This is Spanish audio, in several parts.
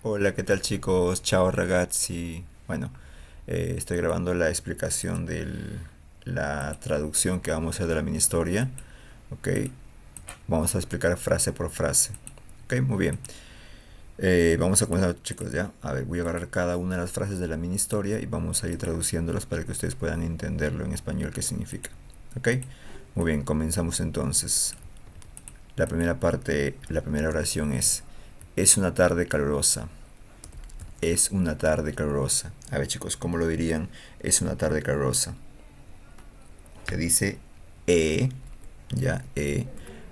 Hola, ¿qué tal chicos? Ciao ragazzi. Bueno, estoy grabando la explicación de la traducción que vamos a hacer de la mini historia. Ok, vamos a explicar frase por frase. Ok, muy bien. Vamos a comenzar chicos ya. A ver, voy a agarrar cada una de las frases de la mini historia y vamos a ir traduciéndolas para que ustedes puedan entenderlo en español qué significa. Ok, muy bien, comenzamos entonces. La primera parte, la primera oración es una tarde calurosa. Es una tarde calurosa. A ver chicos, ¿cómo lo dirían? Es una tarde calurosa. Se dice E, ya, E.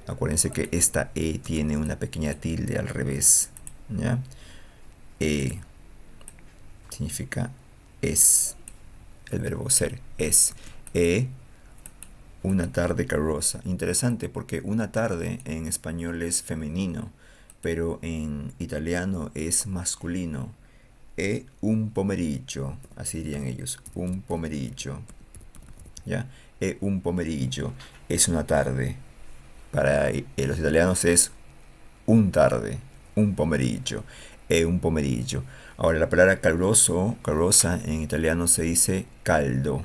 Acuérdense que esta E tiene una pequeña tilde al revés, ¿ya? E significa es, el verbo ser, es. E, una tarde calurosa. Interesante porque una tarde en español es femenino, pero en italiano es masculino. E un pomeriggio, así dirían ellos, un pomeriggio, ¿ya? E un pomeriggio es una tarde. Para los italianos es un tarde, un pomeriggio, e un pomeriggio. Ahora la palabra caluroso, calurosa en italiano se dice caldo,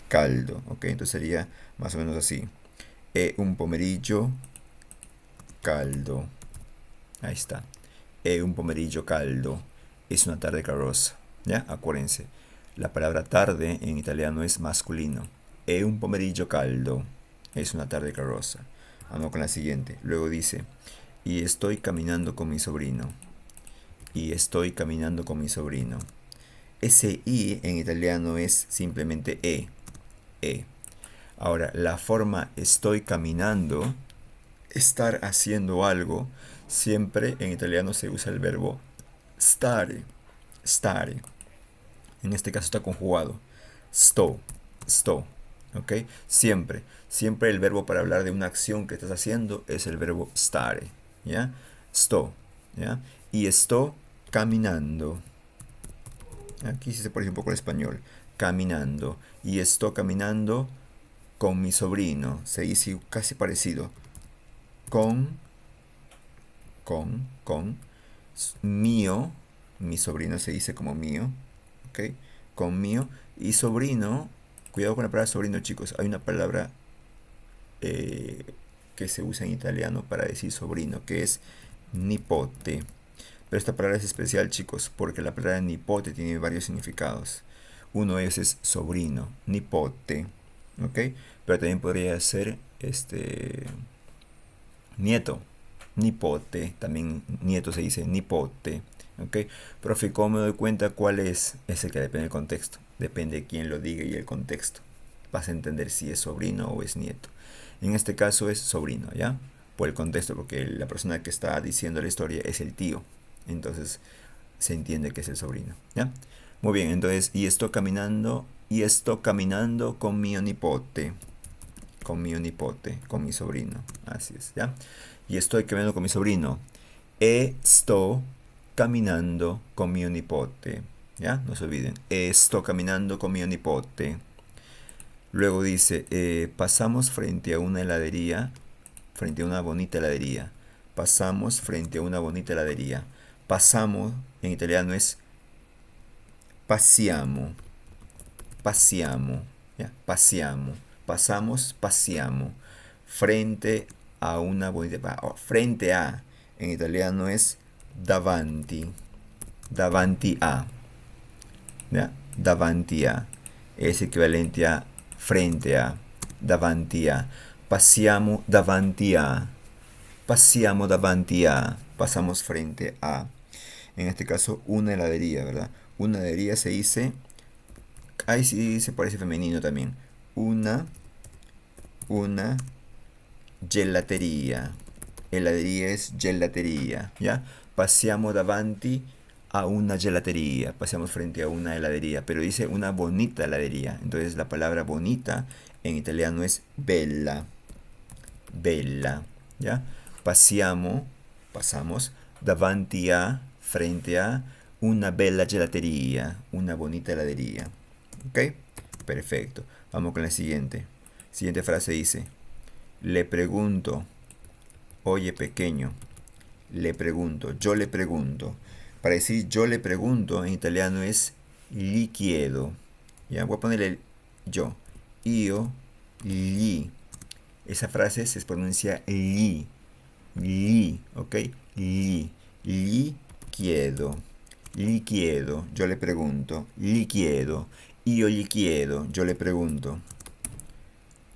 caldo, ¿ok? Entonces sería más o menos así. E un pomeriggio caldo. Ahí está. E un pomeriggio caldo. Es una tarde calurosa. ¿Ya? Acuérdense. La palabra tarde en italiano es masculino. E un pomeriggio caldo. Es una tarde calurosa. Vamos con la siguiente. Luego dice, y estoy caminando con mi sobrino. Y estoy caminando con mi sobrino. Ese I en italiano es simplemente E. E. Ahora, la forma estoy caminando, estar haciendo algo, siempre en italiano se usa el verbo stare, stare. En este caso está conjugado. Sto, sto. ¿Ok? Siempre, siempre el verbo para hablar de una acción que estás haciendo es el verbo stare. ¿Ya? Sto. ¿Ya? Y esto caminando. Aquí sí se parece un poco el español. Caminando. Y estoy caminando con mi sobrino. Se dice casi parecido. Con, con. Mío. Mi sobrino se dice como mío. ¿Ok? Con mío. Y sobrino. Cuidado con la palabra sobrino, chicos. Hay una palabra eh, que se usa en italiano para decir sobrino, que es nipote. Pero esta palabra es especial, chicos, porque la palabra nipote tiene varios significados. Uno de ellos es sobrino, nipote, ¿ok? Pero también podría ser nieto, nipote, también nieto se dice nipote, ¿ok? Profe, ¿cómo me doy cuenta cuál es? Es el que depende del contexto, depende de quién lo diga y el contexto. Vas a entender si es sobrino o es nieto. En este caso es sobrino, ¿ya? Por el contexto, porque la persona que está diciendo la historia es el tío. Entonces se entiende que es el sobrino, ¿ya? Muy bien, entonces, y estoy caminando con mi nipote, con mi sobrino, así es, ¿ya? Y estoy caminando con mi sobrino, estoy caminando con mi nipote, ¿ya? No se olviden, estoy caminando con mi nipote. Luego dice, pasamos frente a una heladería, frente a una bonita heladería. Pasamos frente a una bonita heladería. Pasamos, en italiano es passiamo, passiamo, ¿ya? Passiamo. Pasamos, passiamo. Frente a una bonita, frente a, en italiano es davanti, davanti a, ¿ya? Davanti a. Es equivalente a frente a, davanti a. Passiamo davanti a. Passiamo davanti a. Pasamos frente a. En este caso, una heladería, ¿verdad? Una heladería se dice. Ahí sí se parece femenino también. Una, una gelatería. Heladería es gelatería, ¿ya? Passiamo davanti a una gelatería. Pasamos frente a una heladería. Pero dice una bonita heladería. Entonces la palabra bonita en italiano es bella. Bella, ¿ya? Passiamo, pasamos davanti a, frente a una bella gelatería, una bonita heladería. ¿Ok? Perfecto. Vamos con la siguiente. Siguiente frase dice, le pregunto, oye pequeño, le pregunto, yo le pregunto, Para decir yo le pregunto en italiano es gli chiedo. Ya, voy a ponerle el yo. Io gli. Esa frase se pronuncia gli. Gli, ¿ok? Gli. Gli chiedo. Gli chiedo, yo le pregunto. Gli chiedo. Io gli chiedo, yo le pregunto.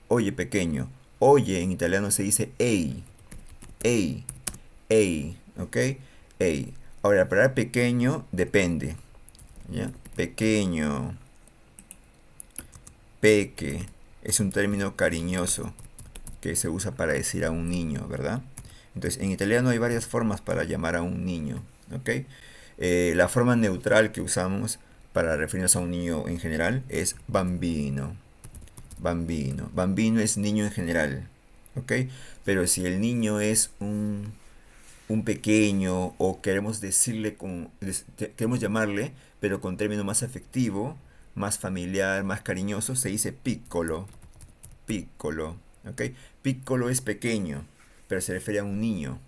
Oye, pequeño. Oye en italiano se dice ei. Ei. Ei, ¿ok? Ei. Ahora, la palabra pequeño depende. ¿Ya? Pequeño. Peque. Es un término cariñoso que se usa para decir a un niño, ¿verdad? Entonces, en italiano hay varias formas para llamar a un niño, ¿ok? La forma neutral que usamos para referirnos a un niño en general es bambino. Bambino. Bambino es niño en general, ¿ok? Pero si el niño es un pequeño o queremos decirle queremos llamarle, pero con término más afectivo, más familiar, más cariñoso, se dice piccolo. Piccolo, ¿ok? Piccolo es pequeño, pero se refiere a un niño,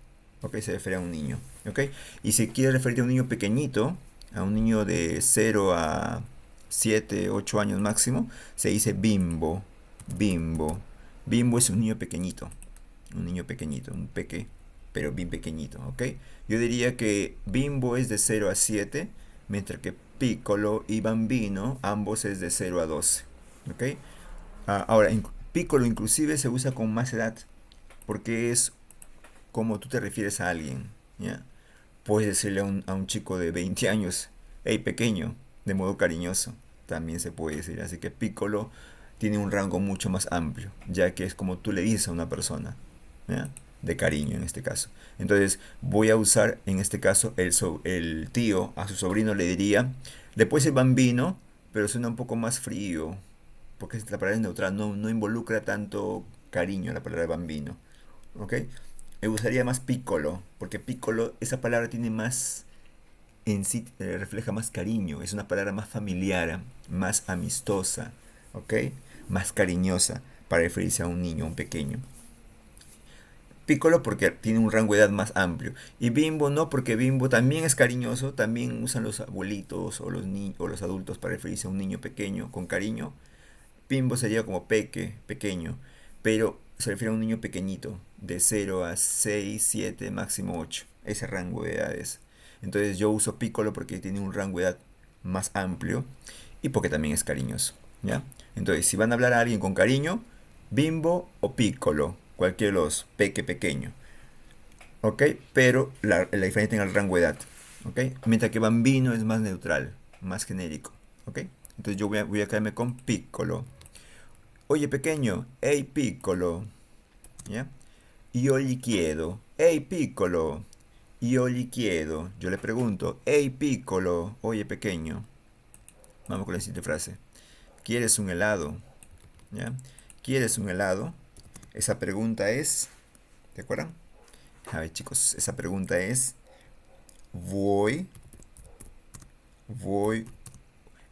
¿ok? Se refiere a un niño, ¿ok? Y si quieres referirte a un niño pequeñito, a un niño de 0 a 7, 8 años máximo, se dice bimbo, bimbo. Bimbo es un niño pequeñito, un peque, pero bien pequeñito, ¿ok? Yo diría que bimbo es de 0 a 7, mientras que piccolo y bambino, ambos es de 0 a 12, ¿ok? Ahora, piccolo inclusive se usa con más edad, porque es como tú te refieres a alguien, ¿ya? Puedes decirle a un chico de 20 años, hey, pequeño, de modo cariñoso, también se puede decir. Así que piccolo tiene un rango mucho más amplio, ya que es como tú le dices a una persona, ¿ya? De cariño en este caso. Entonces voy a usar en este caso el tío a su sobrino le diría, le puede decir bambino, pero suena un poco más frío, porque la palabra es neutral, no involucra tanto cariño la palabra bambino, ¿ok? Usaría más piccolo, porque piccolo, esa palabra tiene más, en sí refleja más cariño, es una palabra más familiar, más amistosa, ¿ok? Más cariñosa para referirse a un niño, a un pequeño. Piccolo porque tiene un rango de edad más amplio. Y bimbo no, porque bimbo también es cariñoso, también usan los abuelitos o o los adultos para referirse a un niño pequeño con cariño. Bimbo sería como pequeño, pero se refiere a un niño pequeñito, de 0 a 6, 7, máximo 8, ese rango de edades. Entonces yo uso piccolo porque tiene un rango de edad más amplio y porque también es cariñoso, ¿ya? Entonces, si van a hablar a alguien con cariño, bimbo o piccolo, cualquiera de los, pequeño, ¿ok? Pero la diferencia en el rango de edad, ¿ok? Mientras que bambino es más neutral, más genérico, ¿ok? Entonces yo voy a quedarme con piccolo. Oye, pequeño, hey, piccolo, ¿ya? Io gli chiedo, hey, piccolo, io gli chiedo. Yo le pregunto, hey, piccolo, oye, pequeño. Vamos con la siguiente frase. ¿Quieres un helado? ¿Ya? ¿Quieres un helado? Esa pregunta es, ¿te acuerdan? A ver, chicos, esa pregunta es, voy, voy,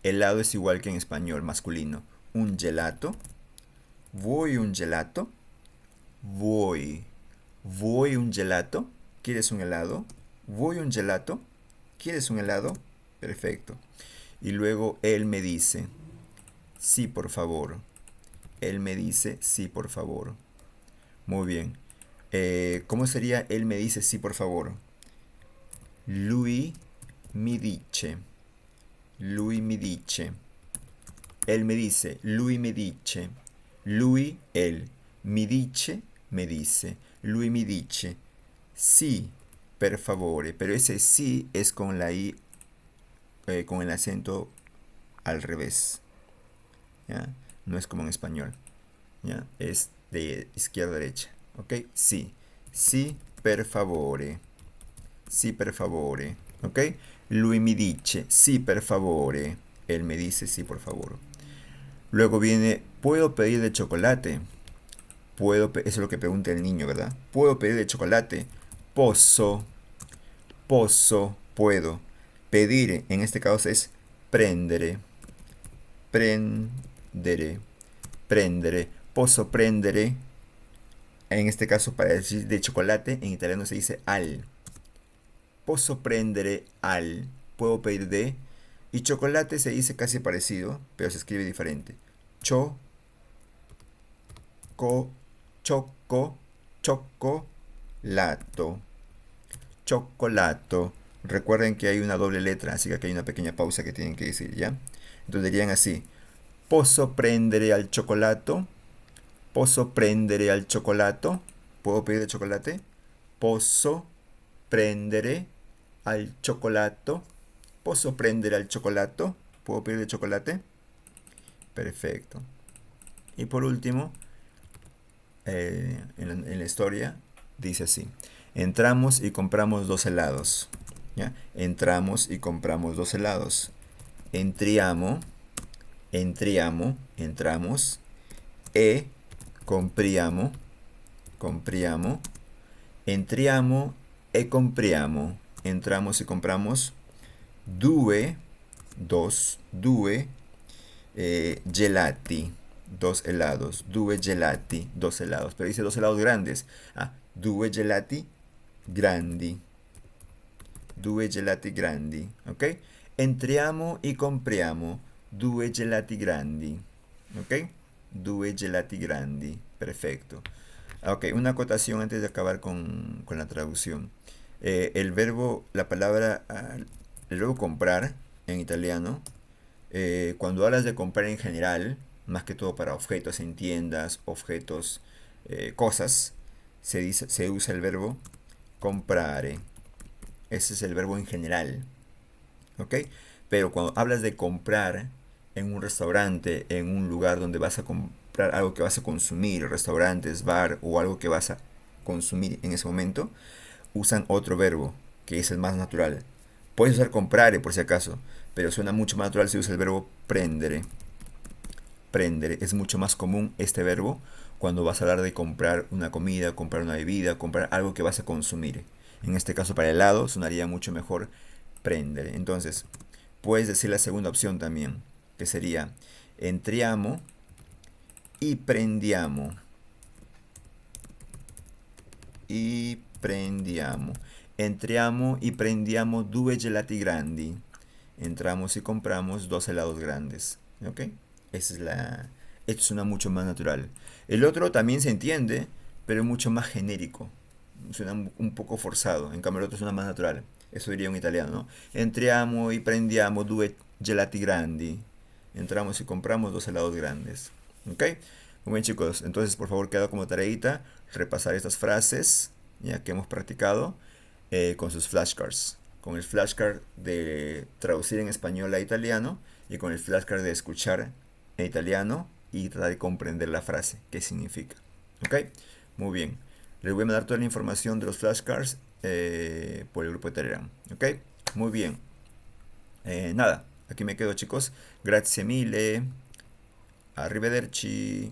helado es igual que en español masculino. Un gelato, voy un gelato, voy. Voy un gelato. ¿Quieres un helado? Voy un gelato. ¿Quieres un helado? Perfecto. Y luego él me dice, sí, por favor. Él me dice, sí, por favor. Muy bien. ¿Cómo sería él me dice, sí, por favor? Lui mi dice. Lui mi dice. Él me dice, lui mi dice. Lui, él. Mi dice, me dice. Lui mi dice. Sí, per favore. Pero ese sí es con la I, con el acento al revés. ¿Ya? No es como en español. ¿Ya? Es de izquierda a derecha. ¿Ok? Sí. Sí, per favore. Sí, per favore. ¿Ok? Lui mi dice, sí, per favore. Él me dice, sí, por favor. Luego viene, ¿puedo pedir de chocolate? Eso es lo que pregunta el niño, ¿verdad? ¿Puedo pedir de chocolate? Posso. Posso, puedo. Pedir, en este caso es prendere. Prendere. Prendere. Posso prendere. En este caso, para decir de chocolate, en italiano se dice al. Posso prendere al, puedo pedir de. Y chocolate se dice casi parecido, pero se escribe diferente. Cho, co, choco, chocolato. Chocolato. Recuerden que hay una doble letra, así que aquí hay una pequeña pausa que tienen que decir, ¿ya? Entonces dirían así. Posso prendere al cioccolato. Posso prendere al cioccolato. ¿Puedo pedir de chocolate? Posso prendere al cioccolato. Posso prendere al cioccolato. ¿Puedo pedir de chocolate? Perfecto. Y por último, en la historia, dice así. Entramos y compramos 2 helados. ¿Ya? Entramos y compramos 2 helados. Entriamo, entramos. E compriamo, entriamo e compriamo. Entramos y compramos due, due gelati, 2 helados. Due gelati, 2 helados. Pero dice 2 helados grandes. Due gelati grandi. Due gelati grandi. ¿Ok? Entriamo y compriamo due gelati grandi. ¿Ok? Due gelati grandi. Perfecto. Ok, una acotación antes de acabar con la traducción. El verbo, el verbo comprar en italiano, cuando hablas de comprar en general, más que todo para objetos en tiendas, objetos, cosas, se usa el verbo comprare. Ese es el verbo en general. ¿Ok? Pero cuando hablas de comprar en un restaurante, en un lugar donde vas a comprar algo que vas a consumir, restaurantes, bar o algo que vas a consumir en ese momento, usan otro verbo, que es el más natural. Puedes usar comprare por si acaso, pero suena mucho más natural si usa el verbo prendere. Prendere. Es mucho más común este verbo cuando vas a hablar de comprar una comida, comprar una bebida, comprar algo que vas a consumir. En este caso para helado sonaría mucho mejor prendere. Entonces, puedes decir la segunda opción también, que sería entriamo y prendiamo. Y prendiamo. Entriamo y prendiamo due gelati grandi. Entramos y compramos 2 helados grandes. ¿Ok? Esto suena mucho más natural. El otro también se entiende, pero es mucho más genérico. Suena un poco forzado. En cambio el otro suena más natural. Eso diría un italiano, ¿no? Entriamo y prendiamo due gelati grandi. Entramos y compramos 2 helados grandes. ¿Ok? Muy bien, chicos. Entonces, por favor, queda como tareita repasar estas frases ya que hemos practicado con sus flashcards. Con el flashcard de traducir en español a italiano y con el flashcard de escuchar en italiano y tratar de comprender la frase, qué significa. ¿Ok? Muy bien. Les voy a mandar toda la información de los flashcards por el grupo de Telegram. ¿Ok? Muy bien. Nada, aquí me quedo, chicos. Grazie mille. Arrivederci.